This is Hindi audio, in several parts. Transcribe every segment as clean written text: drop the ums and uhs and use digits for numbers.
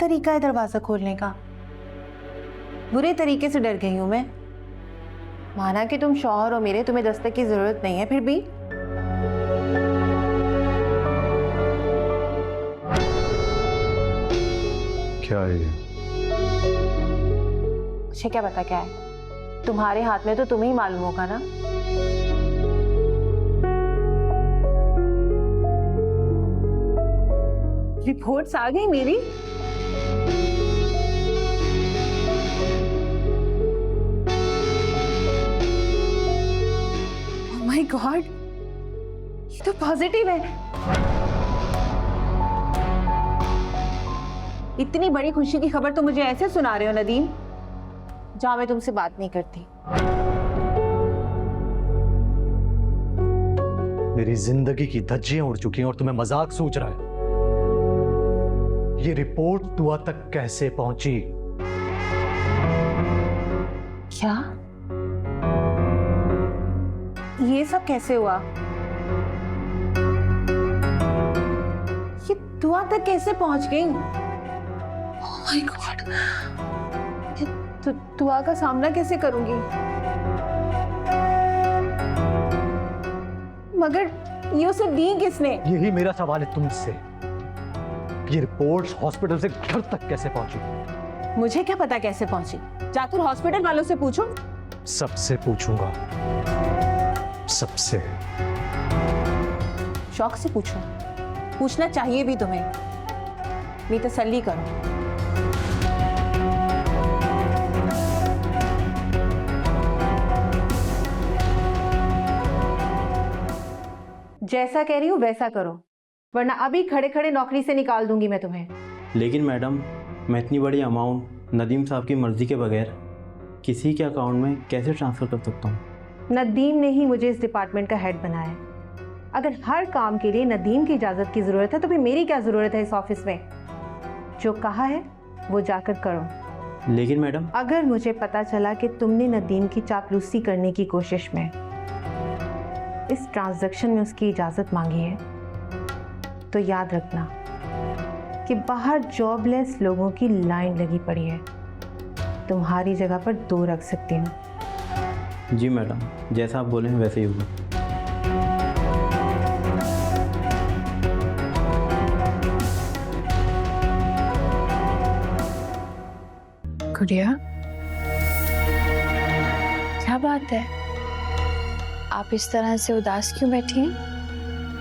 तरीका है दरवाजा खोलने का? बुरे तरीके से डर गई हूं मैं। माना कि तुम शौहर हो मेरे, तुम्हें दस्तक की जरूरत नहीं है, फिर भी क्या है ये? मुझे क्या पता क्या है, तुम्हारे हाथ में तो तुम्हें ही मालूम होगा ना। रिपोर्ट्स आ गई मेरी। ओह माय गॉड, ये तो पॉजिटिव है। इतनी बड़ी खुशी की खबर तो मुझे ऐसे सुना रहे हो नदीम, जहां मैं तुमसे बात नहीं करती। मेरी जिंदगी की धज्जियां उड़ चुकी हैं और तुम्हें मजाक सूझ रहा है। ये रिपोर्ट दुआ तक कैसे पहुंची? क्या? ये सब कैसे हुआ? ये दुआ तक कैसे पहुंच गई? ओह माय गॉड, दुआ का सामना कैसे करूंगी? मगर ये उसे दी किसने? यही मेरा सवाल है तुमसे। ये रिपोर्ट्स हॉस्पिटल से घर तक कैसे पहुंची? मुझे क्या पता कैसे पहुंची? जाकर हॉस्पिटल वालों से पूछो। सबसे पूछूंगा, सबसे। शौक से पूछो, पूछना चाहिए भी तुम्हें। नहीं तसल्ली करो। जैसा कह रही हूँ वैसा करो, वरना अभी खड़े खड़े नौकरी से निकाल दूंगी मैं तुम्हें। लेकिन मैडम, मैं इतनी बड़ी अमाउंट नदीम साहब की मर्जी के बगैर किसी के अकाउंट में कैसे ट्रांसफ़र कर सकता हूँ? नदीम ने ही मुझे इस डिपार्टमेंट का हेड बनाया है। अगर हर काम के लिए नदीम की इजाज़त की ज़रूरत है तो फिर मेरी क्या ज़रूरत है इस ऑफिस में? जो कहा है वो जाकर करो। लेकिन मैडम, अगर मुझे पता चला कि तुमने नदीम की चापलूसी करने की कोशिश में इस ट्रांजैक्शन में उसकी इजाज़त मांगी है, तो याद रखना कि बाहर जॉबलेस लोगों की लाइन लगी पड़ी है। तुम्हारी जगह पर 2 रख सकती हूँ। जी मैडम, जैसा आप बोले वैसे ही होगा। गुड़िया, क्या बात है? आप इस तरह से उदास क्यों बैठी हैं?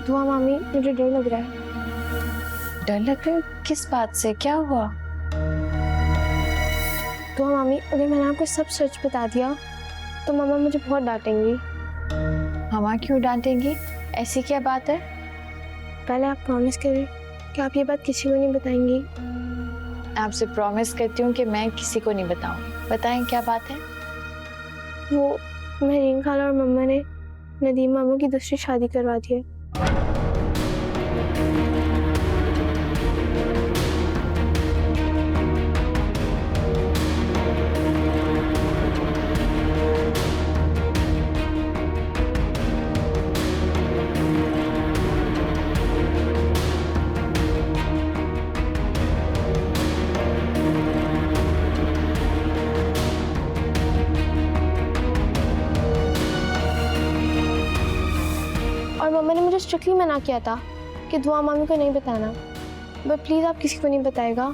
दुआ मामी, मुझे डर लग रहा है। डर लग रहा है? किस बात से? क्या हुआ? दुआ मामी, अगर मैंने आपको सब सच बता दिया तो मामा मुझे बहुत डांटेंगी। मामा क्यों डांटेंगी? ऐसी क्या बात है? पहले आप प्रॉमिस करें कि आप ये बात किसी को नहीं बताएंगी। आपसे प्रॉमिस करती हूँ कि मैं किसी को नहीं बताऊँ। बताएं क्या बात है? वो महरीन खाला और मम्मा ने नदीम मामा की दूसरी शादी करवा दी है। और मम्मा ने मुझे स्ट्रिक्टली मना किया था कि दुआ मामी को नहीं बताना, बट प्लीज़ आप किसी को नहीं बताएगा।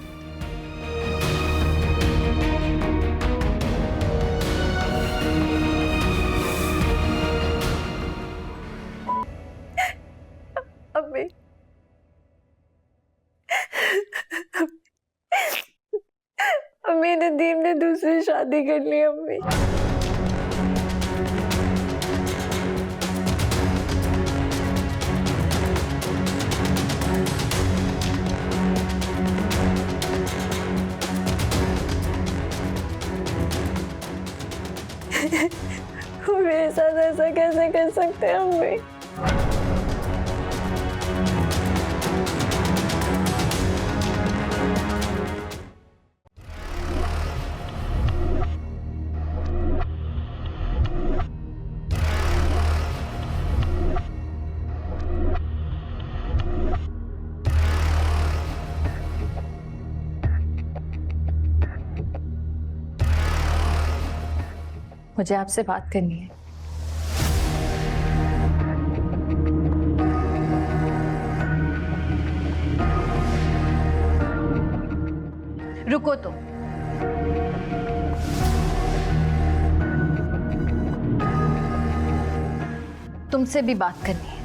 अम्मी, अम्मी, नदीम ने दूसरी शादी कर ली। अम्मी, वो मेरे साथ ऐसा कैसे कर सकते हैं अम्मी? मुझे आपसे बात करनी है। रुको तो। तुमसे भी बात करनी है।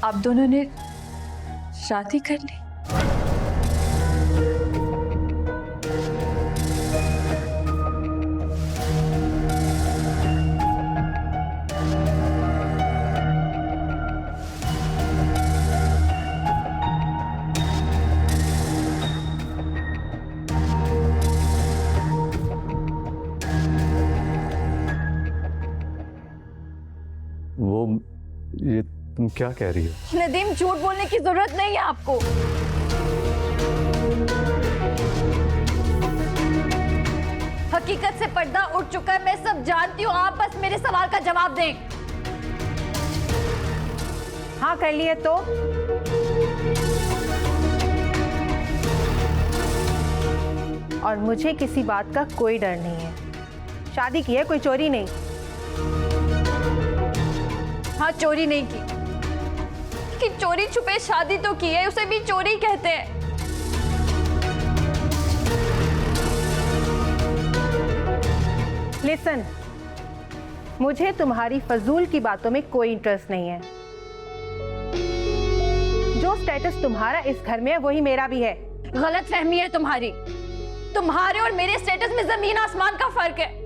आप दोनों ने शादी कर ली? ये तुम क्या कह रही हो? नदीम, झूठ बोलने की जरूरत नहीं है आपको। हकीकत से पर्दा उठ चुका है, मैं सब जानती हूँ। आप बस मेरे सवाल का जवाब दें। हाँ कर लिए तो? और मुझे किसी बात का कोई डर नहीं है। शादी की है, कोई चोरी नहीं। हाँ, चोरी नहीं की, कि चोरी छुपे शादी तो की है, उसे भी चोरी कहते हैं। लिसन, मुझे तुम्हारी फजूल की बातों में कोई इंटरेस्ट नहीं है। जो स्टेटस तुम्हारा इस घर में है वही मेरा भी है। गलत फहमी है तुम्हारी। तुम्हारे और मेरे स्टेटस में जमीन आसमान का फर्क है।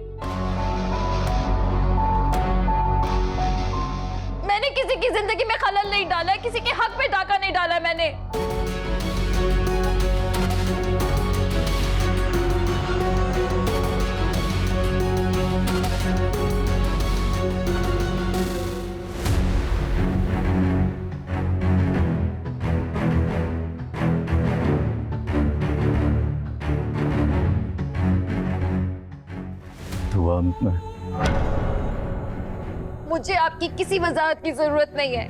मैंने किसी की जिंदगी में खलल नहीं डाला है, किसी के हक पे डाका नहीं डाला है मैंने। दुआ, मुझे आपकी किसी वजाहत की जरूरत नहीं है।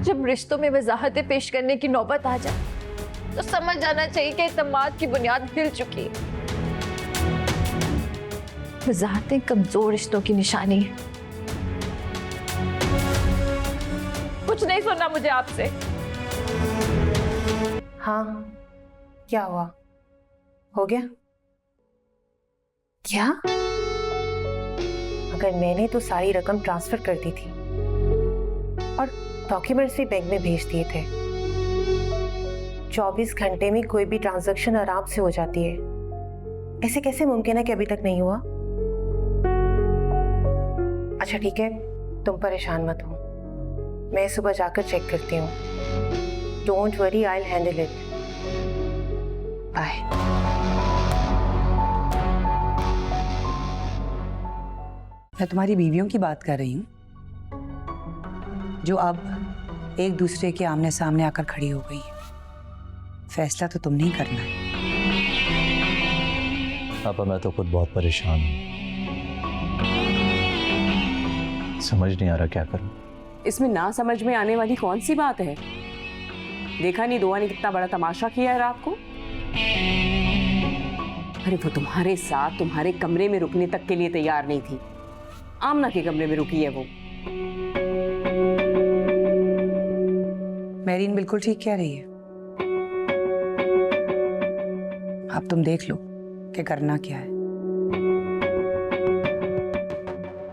जब रिश्तों में वजाहतें पेश करने की नौबत आ जाए तो समझ जाना चाहिए कि इत्मीनान की बुनियाद हिल चुकी है। वजाहतें कमजोर रिश्तों की निशानी है। कुछ नहीं सुनना मुझे आपसे। हाँ, क्या हुआ? हो गया? क्या? अगर मैंने तो सारी रकम ट्रांसफर कर दी थी और डॉक्यूमेंट्स भी बैंक में भेज दिए थे। 24 घंटे में कोई भी ट्रांजैक्शन आराम से हो जाती है। ऐसे कैसे मुमकिन है कि अभी तक नहीं हुआ? अच्छा ठीक है, तुम परेशान मत हो, मैं सुबह जाकर चेक करती हूँ। Don't worry, I will handle it. Bye. मैं तुम्हारी बीवियों की बात कर रही हूँ, जो अब एक दूसरे के आमने सामने आकर खड़ी हो गई हैं। फैसला तो तुमने ही करना है। पापा, मैं तो खुद बहुत परेशान हूँ, समझ नहीं आ रहा क्या करूँ। इसमें ना समझ में आने वाली कौन सी बात है? देखा नहीं दुआ ने कितना बड़ा तमाशा किया है रात को? अरे वो तुम्हारे साथ तुम्हारे कमरे में रुकने तक के लिए तैयार नहीं थी। आमना के कमरे में रुकी है वो। मैरीन बिल्कुल ठीक कह रही है। अब तुम देख लो कि करना क्या है।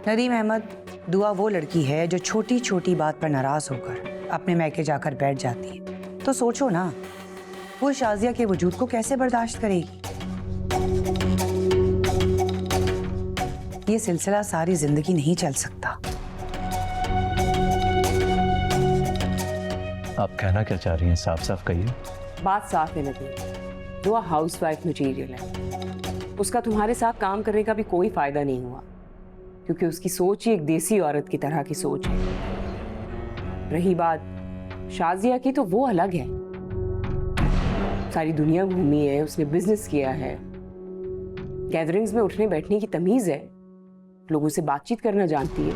नदीम अहमद, दुआ वो लड़की है जो छोटी छोटी बात पर नाराज होकर अपने मैके जाकर बैठ जाती है। तो सोचो ना, वो शाजिया के वजूद को कैसे बर्दाश्त करेगी। ये सिलसिला सारी जिंदगी नहीं चल सकता। आप कहना क्या चाह रही हैं? साफ साफ कहिए। बात साफ है नदीम, दुआ हाउसवाइफ मटीरियल है। उसका तुम्हारे साथ काम करने का भी कोई फायदा नहीं हुआ, क्योंकि उसकी सोच ही एक देसी औरत की तरह की सोच है। रही बात शाजिया की, तो वो अलग है। सारी दुनिया घूमी है, उसने बिजनेस किया है, गैदरिंग्स में उठने बैठने की तमीज है, लोगों से बातचीत करना जानती है।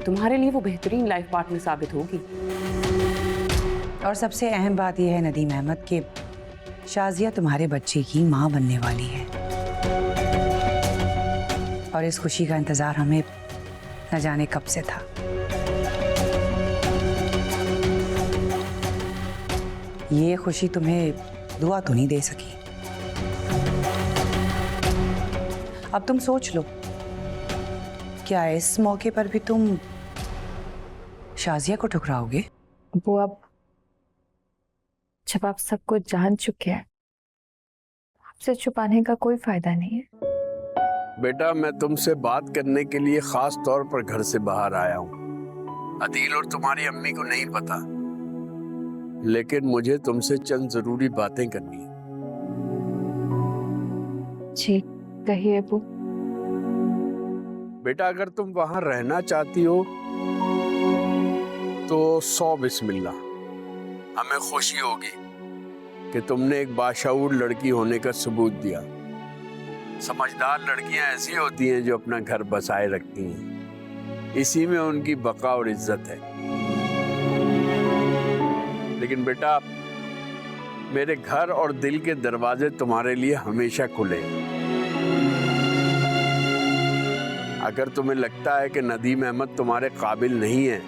तुम्हारे लिए वो बेहतरीन लाइफ पार्टनर साबित होगी। और सबसे अहम बात यह है नदीम अहमद कि शाजिया तुम्हारे बच्चे की माँ बनने वाली है, और इस खुशी का इंतजार हमें न जाने कब से था। ये खुशी तुम्हें दुआ तो नहीं दे सकी। अब तुम सोच लो, क्या इस मौके पर भी तुम शाजिया को ठुकराओगे? वो अब जब आप सब कुछ जान चुके हैं, आपसे छुपाने का कोई फायदा नहीं है। बेटा, मैं तुमसे बात करने के लिए खास तौर पर घर से बाहर आया हूँ। अदील और तुम्हारी अम्मी को नहीं पता, लेकिन मुझे तुमसे चंद जरूरी बातें करनी है। जी कहिए अबू। बेटा, अगर तुम वहां रहना चाहती हो तो 100 बिस्मिल्लाह। हमें खुशी होगी कि तुमने एक बाशऊर लड़की होने का सबूत दिया। समझदार लड़कियां ऐसी होती हैं जो अपना घर बसाए रखती हैं, इसी में उनकी बका और इज्जत है। लेकिन बेटा, मेरे घर और दिल के दरवाजे तुम्हारे लिए हमेशा खुले। अगर तुम्हें लगता है कि नदीम अहमद तुम्हारे काबिल नहीं है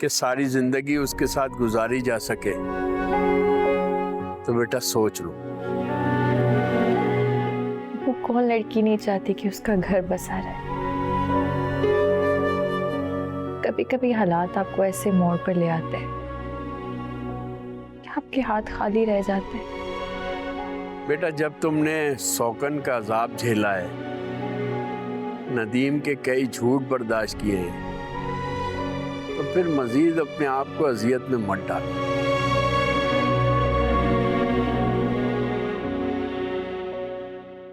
कि सारी जिंदगी उसके साथ गुजारी जा सके, तो बेटा सोच लो। वो कौन लड़की नहीं चाहती कि उसका घर बसा रहे। कभी कभी हालात आपको ऐसे मोड़ पर ले आते हैं कि आपके हाथ खाली रह जाते हैं। बेटा, जब तुमने सौकन का अजाब झेला है, नदीम के कई झूठ बर्दाश्त किए हैं, तो फिर मजीद अपने आप को अजियत में मत डालो।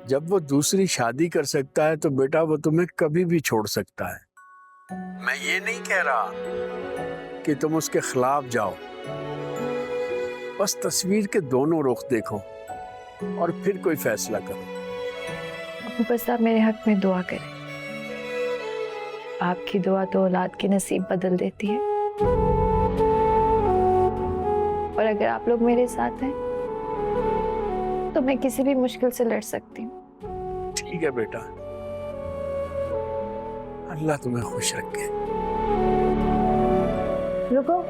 जब वो दूसरी शादी कर सकता है तो बेटा वो तुम्हें कभी भी छोड़ सकता है। मैं ये नहीं कह रहा कि तुम उसके खिलाफ जाओ, बस तस्वीर के दोनों रुख देखो और फिर कोई फैसला करो। अबू बस आप मेरे हक में दुआ करें। आपकी दुआ तो औलाद के नसीब बदल देती है, और अगर आप लोग मेरे साथ हैं तो मैं किसी भी मुश्किल से लड़ सकती हूँ। ठीक है बेटा, अल्लाह तुम्हें खुश रखे। रुको,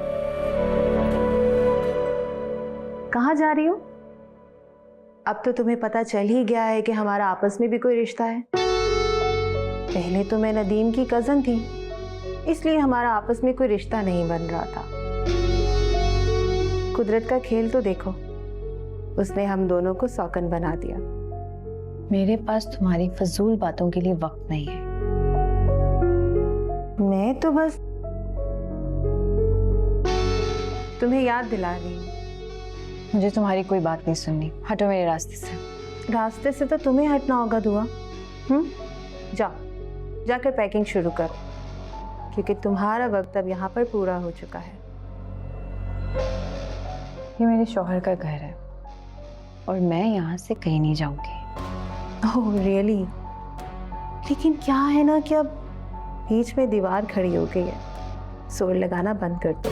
कहाँ जा रही हो? अब तो तुम्हें पता चल ही गया है कि हमारा आपस में भी कोई रिश्ता है। पहले तो मैं नदीम की कजन थी, इसलिए हमारा आपस में कोई रिश्ता नहीं बन रहा था। कुदरत का खेल तो देखो, उसने हम दोनों को सौकन बना दिया। मेरे पास तुम्हारी फजूल बातों के लिए वक्त नहीं है। मैं तो बस तुम्हें याद दिला रही हूँ। मुझे तुम्हारी कोई बात नहीं सुननी, हटो मेरे रास्ते से। रास्ते से तो तुम्हें हटना होगा दुआ। जाओ, जाकर पैकिंग शुरू करो, क्योंकि तुम्हारा वक्त अब यहाँ पर पूरा हो चुका है। ये मेरे शौहर का घर है और मैं यहाँ से कहीं नहीं जाऊंगी। Oh really? लेकिन क्या है ना कि अब बीच में दीवार खड़ी हो गई है, जोर लगाना बंद कर दो।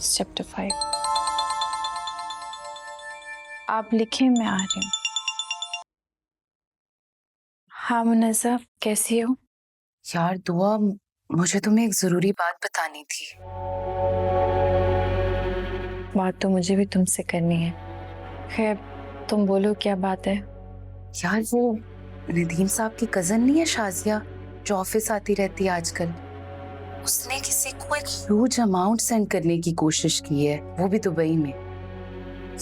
चैप्टर 5। आप लिखें, मैं आ रही हूँ। हाँ मुन्नज़ा, कैसी हो? यार दुआ, मुझे तुम्हें एक जरूरी बात बतानी थी। बात तो मुझे भी तुमसे करनी है। खैर तुम बोलो, क्या बात है? यार वो नदीम साहब की कजन नहीं है शाजिया, जो ऑफिस आती रहती है आजकल, उसने किसी को एक ह्यूज अमाउंट सेंड करने की कोशिश की है, वो भी दुबई में।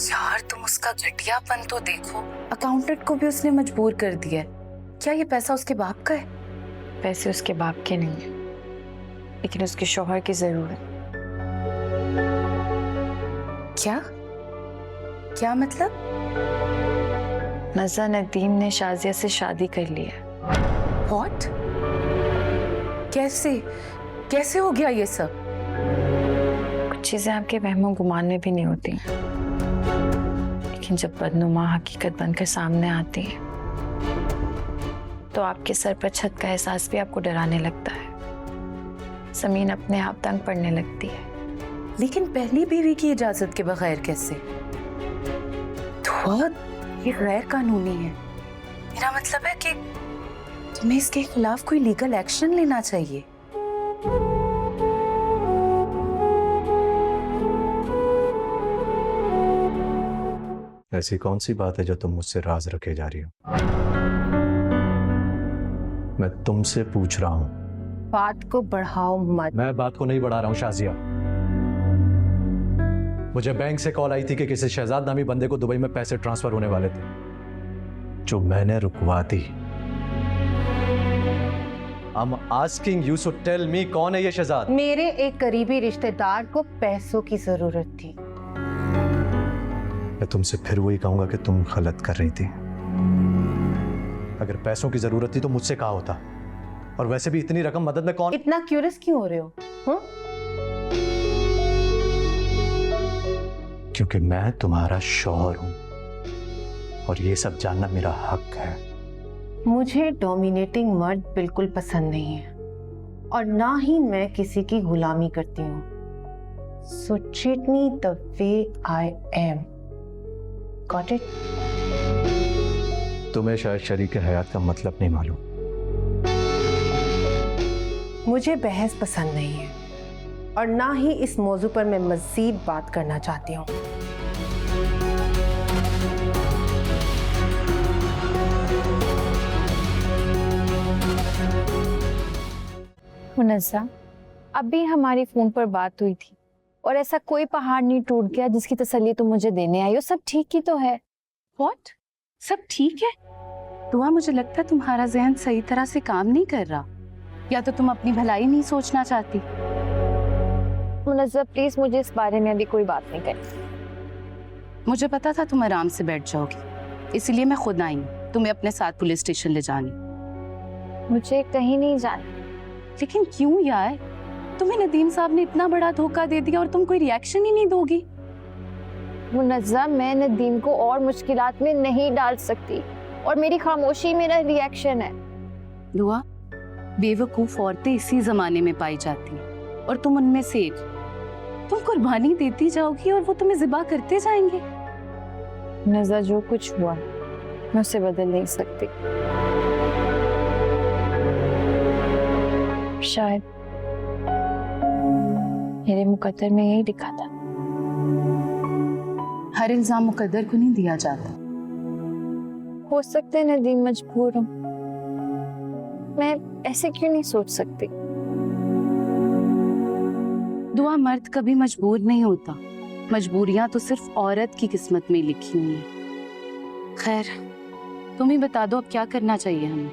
यार तुम उसका घटियापन तो देखो, अकाउंटेंट को भी उसने मजबूर कर दिया है। क्या ये पैसा उसके बाप का है? पैसे उसके बाप के नहीं है, लेकिन उसके शौहर की जरूर है। क्या क्या मतलब? नज़ा, नदीम ने शाजिया से शादी कर ली है। What? कैसे कैसे हो गया ये सब? कुछ चीजें आपके वहमों गुमान में भी नहीं होती, लेकिन जब बदनुमा हकीकत बनकर सामने आती है तो आपके सर पर छत का एहसास भी आपको डराने लगता है। जमीन अपने आप तंग पड़ने लगती है। लेकिन पहली बीवी की इजाजत के बगैर कैसे? धुआ, ये गैर कानूनी है। मेरा मतलब है कि तुम्हें इसके खिलाफ कोई लीगल एक्शन लेना चाहिए। ऐसी कौन सी बात है जो तुम मुझसे राज रखे जा रही हो? मैं तुमसे पूछ रहा हूं। बात को बढ़ाओ मत। मैं बात को नहीं बढ़ा रहा हूं शाजिया। मुझे बैंक से कॉल आई थी कि किसी शहजाद नामी बंदे को दुबई में पैसे ट्रांसफर होने वाले थे, जो मैंने रुकवा दी। I'm asking you to tell me कौन है ये शहजाद? मेरे एक करीबी रिश्तेदार को पैसों की जरूरत थी। मैं तुमसे फिर वही कहूंगा कि तुम गलत कर रही थी। अगर पैसों की जरूरत थी तो मुझसे कहा होता, और वैसे भी इतनी रकम मदद में कौन। इतना क्यूरियस क्यों हो रहे हो? क्योंकि मैं तुम्हारा शौहर हूं और ये सब जानना मेरा हक है। मुझे डोमिनेटिंग मर्द बिल्कुल पसंद नहीं है, और ना ही मैं किसी की गुलामी करती हूँ। So treat me the way I am. Got it? तुम्हें शायद शरीक हयात का मतलब नहीं मालूम। मुझे बहस पसंद नहीं है, और ना ही इस मौजू पर मैं मज़ीद बात करना चाहती हूँ। मुनज़्ज़ा, अभी हमारी फोन पर बात हुई थी और ऐसा कोई पहाड़ नहीं टूट गया जिसकी तसल्ली तुम मुझे देने आई हो। सब ठीक ही तो है। What? सब ठीक है? दुआ, मुझे लगता है तुम्हारा जहन सही तरह से काम नहीं कर रहा, या तो तुम अपनी भलाई नहीं सोचना चाहती। मुनज़्ज़ा प्लीज, मुझे इस बारे में अभी कोई बात नहीं करनी। मुझे पता था तुम आराम से बैठ जाओगी, इसलिए मैं खुद आई हूँ तुम्हें अपने साथ पुलिस स्टेशन ले जाने। मुझे कहीं नहीं जाना। लेकिन क्यों यार? तुम्हें नदीम साहब ने इतना बड़ा धोखा दे दिया और तुम कोई रिएक्शन ही नहीं दोगी। मुनज़्ज़ा, मैं नदीम को और मुश्किलात में नहीं डाल सकती, और मेरी खामोशी मेरा रिएक्शन है। दुआ, बेवकूफ औरतें इसी जमाने में पाई जाती हैं, और तुम उनमें से एक। तुम कुर्बानी देती जाओगी और वो तुम्हें ज़िबा करते जाएंगे। मुनज़्ज़ा, जो कुछ हुआ मैं उसे बदल नहीं सकती। शायद मेरे मुकद्दर में यही लिखा था। हर इल्जाम मुकद्दर को नहीं दिया जाता। हो सकता है नदीम मजबूर हो, मैं ऐसे क्यों नहीं सोच सकती? दुआ, मर्द कभी मजबूर नहीं होता, मजबूरियां तो सिर्फ औरत की किस्मत में लिखी हुई हैं। खैर, तुम ही बता दो अब क्या करना चाहिए हमें।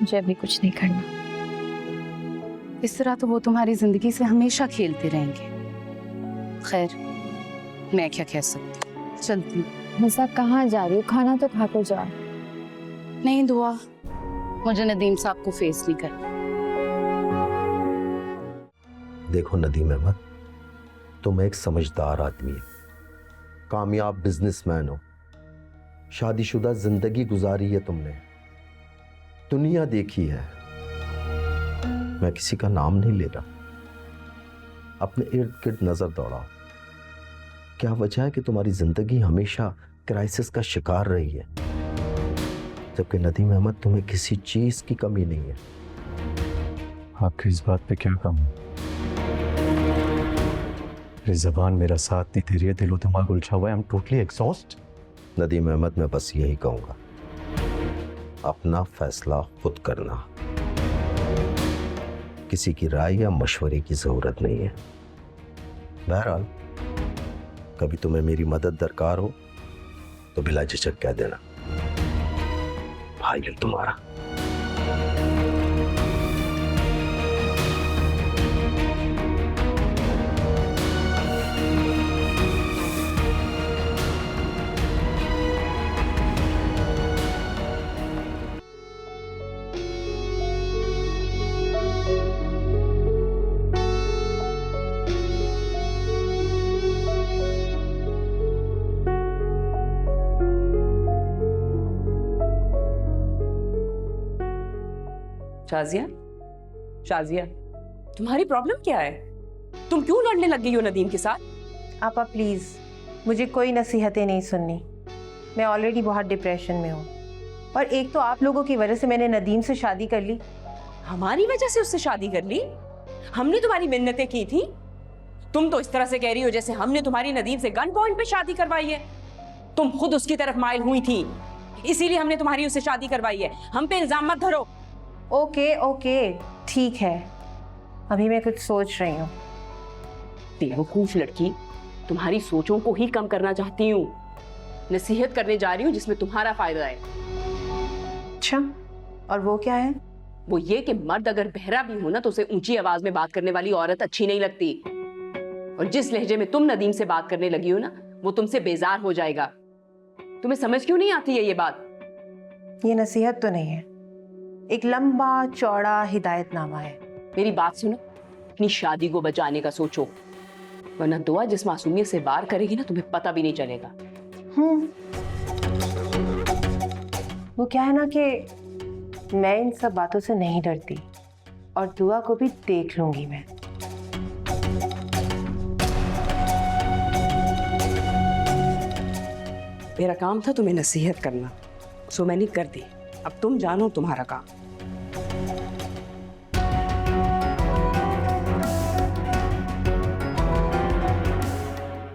मुझे अभी कुछ नहीं करना। इस तरह तो वो तुम्हारी जिंदगी से हमेशा खेलते रहेंगे। खैर, मैं क्या कह सकती हूँ, चलती हूँ। मज़ा कहाँ जा रही हो? खाना तो खा कर जाओ। नहीं दुआ, मुझे नदीम साहब को फेस नहीं करना। देखो नदीम अहमद, तुम एक समझदार आदमी हो, कामयाब बिजनेसमैन हो, शादीशुदा जिंदगी गुजारी है तुमने, दुनिया देखी है। मैं किसी का नाम नहीं ले रहा, अपने इर्द गिर्द नजर दौड़ाओ। क्या वजह है कि तुम्हारी जिंदगी हमेशा क्राइसिस का शिकार रही है, जबकि नदीम अहमद तुम्हें किसी चीज की कमी नहीं है। आपकी इस बात पे क्या कहूं? मेरी जबान मेरा साथ नहीं दे रही है, दिलो दिमाग उलझा हुआ है। I am totally exhaust. Nadeem Ahmed, मैं बस यही कहूंगा, अपना फैसला खुद करना, किसी की राय या मशवरे की जरूरत नहीं है। बहरहाल, कभी तुम्हें मेरी मदद दरकार हो तो बिला झिझक कह देना, भाई है तुम्हारा। शाजिया, शाजिया, तुम्हारी प्रॉब्लम क्या है? तुम क्यों लड़ने लग गई हो नदीम के साथ? आपा प्लीज़, मुझे कोई नसीहतें नहीं सुननी। मैं ऑलरेडी बहुत डिप्रेशन में हूँ, और एक तो आप लोगों की वजह से मैंने नदीम से शादी कर ली। हमारी वजह से उससे शादी कर ली? हमने तुम्हारी मिन्नतें की थी। तुम तो इस तरह से कह रही हो जैसे हमने तुम्हारी नदीम से गन पॉइंट पे शादी करवाई है। तुम खुद उसकी तरफ माइल हुई थी, इसीलिए हमने तुम्हारी उससे शादी करवाई है। हम पे इल्जाम मत धरो। ओके ओके, ठीक है, अभी मैं कुछ सोच रही हूँ। बेवकूफ लड़की, तुम्हारी सोचों को ही कम करना चाहती हूँ। नसीहत करने जा रही हूँ जिसमें तुम्हारा फायदा है। अच्छा, और वो क्या है? वो ये कि मर्द अगर बहरा भी हो ना तो उसे ऊंची आवाज में बात करने वाली औरत अच्छी नहीं लगती। और जिस लहजे में तुम नदीम से बात करने लगी हो ना, वो तुमसे बेजार हो जाएगा। तुम्हें समझ क्यों नहीं आती है ये बात? ये नसीहत तो नहीं है, एक लंबा चौड़ा हिदायतनामा है। मेरी बात सुनो, अपनी शादी को बचाने का सोचो, वरना दुआ जिस मासूमियत से वार करेगी ना, तुम्हें पता भी नहीं चलेगा। वो क्या है ना कि मैं इन सब बातों से नहीं डरती, और दुआ को भी देख लूंगी मैं। मेरा काम था तुम्हें नसीहत करना, सो मैंने कर दी। अब तुम जानो तुम्हारा काम।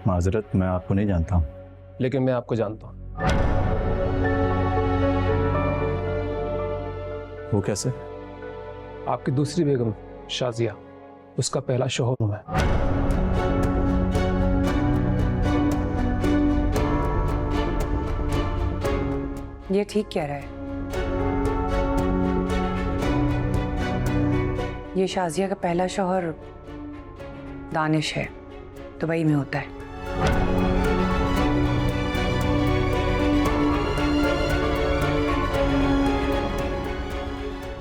माजरत, मैं आपको नहीं जानता हूँ। लेकिन मैं आपको जानता हूँ। वो कैसे? आपकी दूसरी बेगम शाजिया, उसका पहला शौहर हूँ मैं। ये ठीक कह रहा है। ये शाजिया का पहला शौहर दानिश है, दुबई में होता है।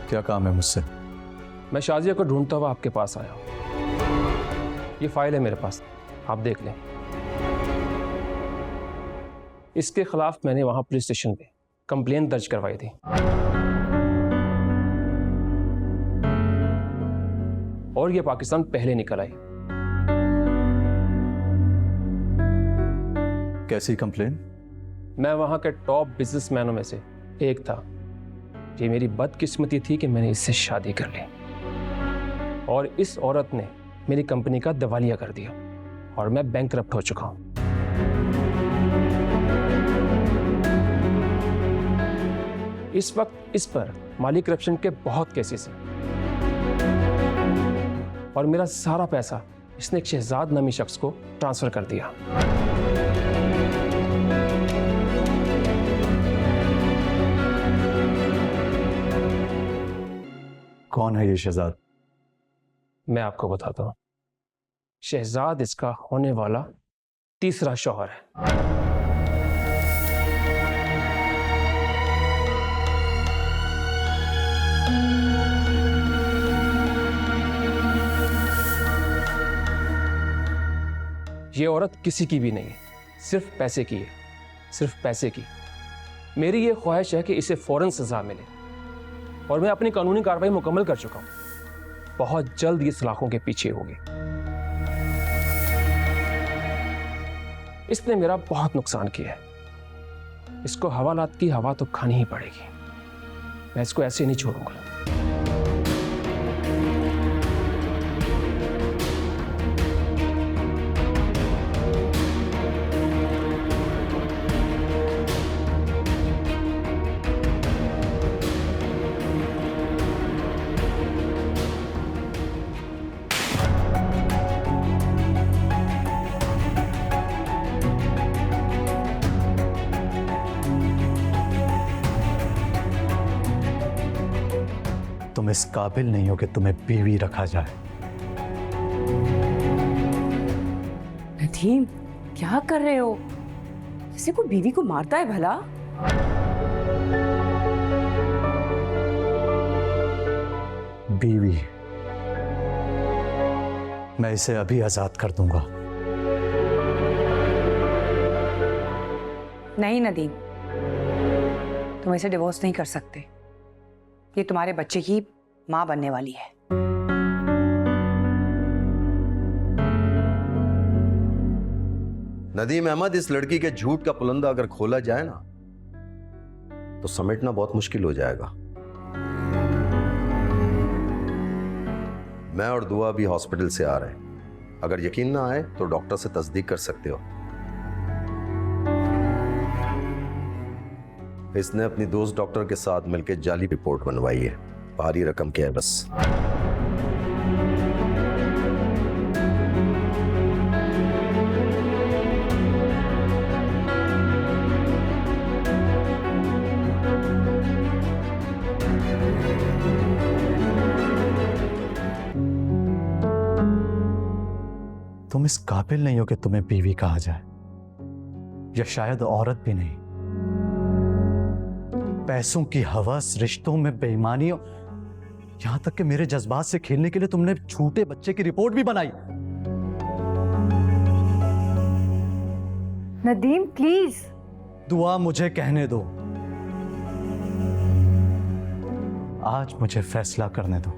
क्या काम है मुझसे? मैं शाजिया को ढूंढता हुआ आपके पास आया हूँ। ये फाइल है मेरे पास, आप देख लें। इसके खिलाफ मैंने वहां पुलिस स्टेशन पे कंप्लेंट दर्ज करवाई थी, और ये पाकिस्तान पहले निकल आई। कैसी कंप्लेन? मैं वहां के टॉप बिजनेसमैनों में से एक था। ये मेरी बदकिस्मती थी कि मैंने इससे शादी कर ली, और इस औरत ने मेरी कंपनी का दिवालिया कर दिया, और मैं बैंकरप्ट हो चुका हूं। इस वक्त इस पर माली करप्शन के बहुत केसेस हैं, और मेरा सारा पैसा इसने एक शहजाद नामी शख्स को ट्रांसफर कर दिया। कौन है ये शहजाद? मैं आपको बताता हूं। शहजाद इसका होने वाला तीसरा शौहर है। ये औरत किसी की भी नहीं है, सिर्फ पैसे की है, सिर्फ पैसे की। मेरी ये ख्वाहिश है कि इसे फौरन सजा मिले, और मैं अपनी कानूनी कार्रवाई मुकम्मल कर चुका हूं। बहुत जल्द ये सलाखों के पीछे होगी। इसने मेरा बहुत नुकसान किया है। इसको हवालात की हवा तो खानी ही पड़ेगी। मैं इसको ऐसे नहीं छोड़ूंगा। तुम इस काबिल नहीं हो कि तुम्हें बीवी रखा जाए। नदीम, क्या कर रहे हो? किसी को बीवी को मारता है भला? बीवी? मैं इसे अभी आजाद कर दूंगा। नहीं नदीम, तुम इसे डिवोर्स नहीं कर सकते। ये तुम्हारे बच्चे की माँ बनने वाली है। नदीम अहमद, इस लड़की के झूठ का पुलंदा अगर खोला जाए ना तो समेटना बहुत मुश्किल हो जाएगा। मैं और दुआ भी हॉस्पिटल से आ रहे हैं। अगर यकीन ना आए तो डॉक्टर से तस्दीक कर सकते हो। इसने अपनी दोस्त डॉक्टर के साथ मिलकर जाली रिपोर्ट बनवाई है। भारी रकम क्या है बस। तुम इस काबिल नहीं हो कि तुम्हें बीवी कहा जाए, या शायद औरत भी नहीं। पैसों की हवस, रिश्तों में बेईमानी, यहां तक कि मेरे जज्बात से खेलने के लिए तुमने छोटे बच्चे की रिपोर्ट भी बनाई। नदीम प्लीज। दुआ, मुझे कहने दो। आज मुझे फैसला करने दो।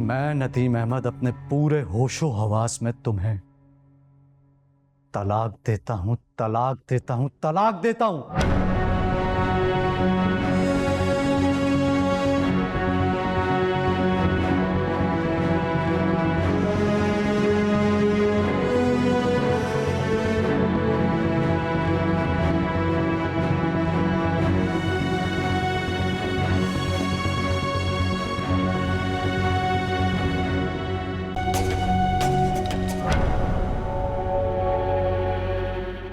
मैं नदीम अहमद अपने पूरे होशो हवास में तुम्हें तलाक देता हूं, तलाक देता हूं, तलाक देता हूं।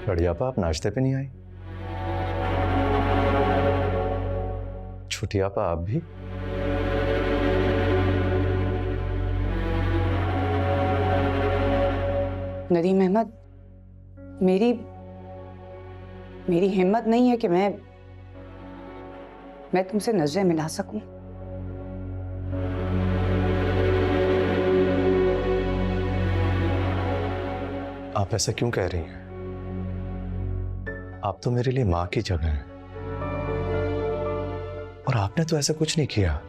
बढ़ियापा, आप नाश्ते पे नहीं आई? छुटियापा, आप भी? नदीम अहमद, मेरी हिम्मत नहीं है कि मैं तुमसे नजरें मिला सकूं। आप ऐसा क्यों कह रही हैं? आप तो मेरे लिए मां की जगह हैं, और आपने तो ऐसा कुछ नहीं किया।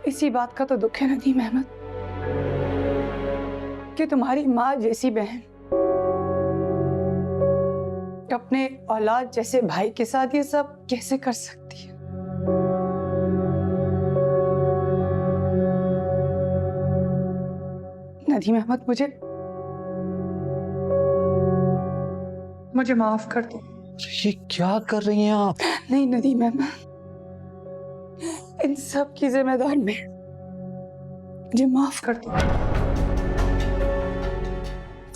इसी बात का तो दुख है नदीम अहमद कि तुम्हारी माँ जैसी बहन अपने औलाद जैसे भाई के साथ ये सब कैसे कर सकती है। नदीम अहमद, मुझे माफ कर दो। ये क्या कर रही हैं आप? नहीं नदीम अहमद, इन सब की जिम्मेदार मैं। मुझे माफ कर दो।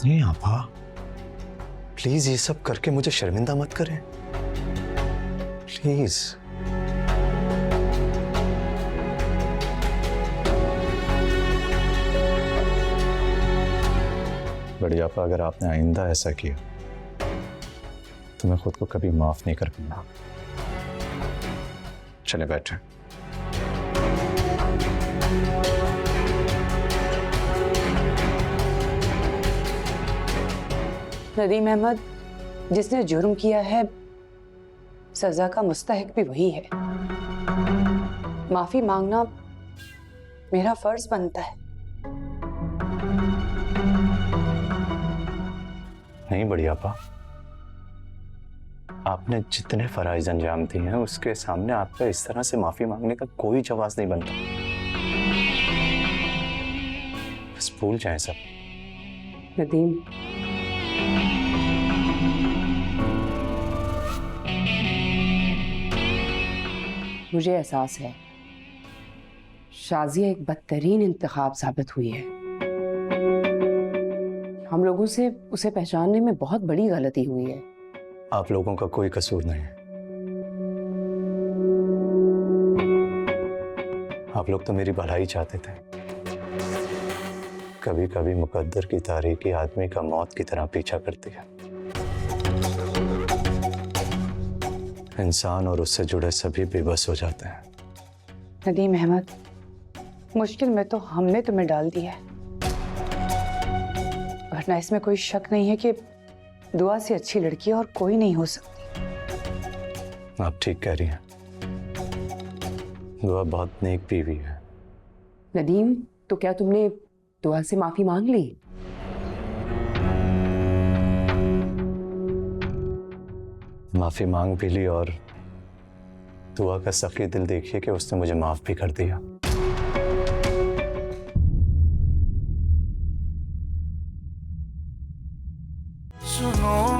नहीं आपा, प्लीज ये सब करके मुझे शर्मिंदा मत करें, प्लीज। बढ़ियापा, अगर आपने आइंदा ऐसा किया तो मैं खुद को कभी माफ नहीं कर पाऊंगा। चले बैठे। नदीम अहमद, जिसने जुर्म किया है सजा का मुस्तहिक भी वही है। माफी मांगना मेरा फर्ज बनता है। नहीं बढ़ियापा, आपने जितने फराइज अंजाम दिए हैं उसके सामने आपका इस तरह से माफी मांगने का कोई जवाब नहीं बनता। बस भूल जाएं सब। नदीम, मुझे एहसास है शाजिया एक बदतरीन इंतखाब साबित हुई है। हम लोगों से उसे पहचानने में बहुत बड़ी गलती हुई है। आप लोगों का कोई कसूर नहीं है। आप लोग तो मेरी भलाई चाहते थे। कभी कभी मुकद्दर की तारीकी आदमी का मौत की तरह पीछा करती है। इंसान और उससे जुड़े सभी बेबस हो जाते हैं। नदीम अहमद, मुश्किल में तो हमने तुम्हें डाल दिया है, वरना इसमें कोई शक नहीं है कि दुआ से अच्छी लड़की और कोई नहीं हो सकती। आप ठीक कह रही हैं, दुआ बहुत नेक बीवी है। नदीम, तो क्या तुमने दुआ से माफी मांग ली? माफी मांग भी ली और दुआ का सखी दिल देखिए कि उसने मुझे माफ भी कर दिया। सुनो